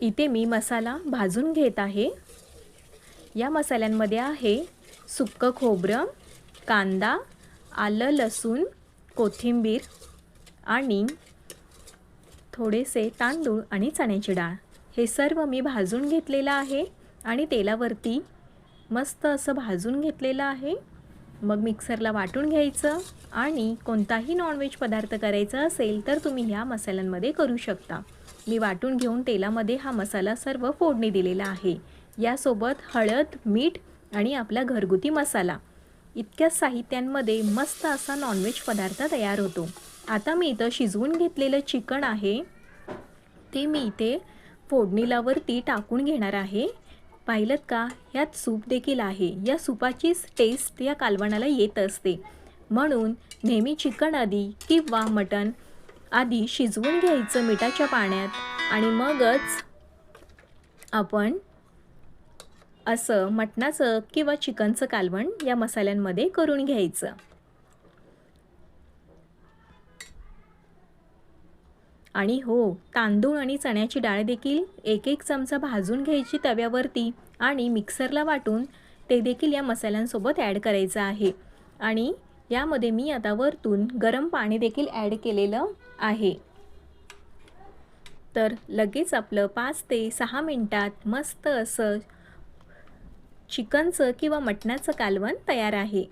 इथे मी मसाला भाजून घेत आहे। या मसाल्यांमध्ये आहे सुक्कं खोबरं, कांदा, आलं, लसूण, कोथिंबीर आणि थोडेसे तांदूळ आणि चण्याची डाळ। हे सर्व मी भाजून घेतलेलं आहे आणि तेलावरती मस्त असं भाजून घेतलेलं आहे। मग मिक्सरला वाटून घ्यायचं आणि कोणताही नॉनव्हेज पदार्थ करायचा असेल तर तुम्ही ह्या मसाल्यांमध्ये करू शकता। मी वाटून घेऊन तेलामध्ये हा मसाला सर्व फोडणी दिलेला आहे। यासोबत हळद, मीठ आणि आपला घरगुती मसाला इतक्या साहित्यांमध्ये मस्त असा नॉनव्हेज पदार्थ तयार होतो। आता मी इथं शिजवून घेतलेलं चिकन आहे ते मी इथे फोडणीलावरती टाकून घेणार आहे। पाहिलत का, यात सूप देखील आहे। या सूपाचीच टेस्ट या कालवणाला येत असते। म्हणून नेहमी चिकन आधी किंवा मटण आधी शिजवून घ्यायचं मिठाच्या पाण्यात आणि मगच आपण असं मटणाचं किंवा चिकनचं कालवण या मसाल्यांमध्ये करून घ्यायचं। आणि हो, तांदूळ आणि चण्याची डाळ देखील एक एक चमचा भाजून घ्यायची तव्यावरती आणि मिक्सरला वाटून ते देखील या मसाल्यांसोबत ॲड करायचं आहे। आणि यामध्ये मी आता वरतून गरम पाणी देखील ॲड केलेलं आहे। तर लगेच आपलं 5 ते 6 मिनिटात मस्त असं चिकनचं किंवा मटणाचं कालवण तयार आहे।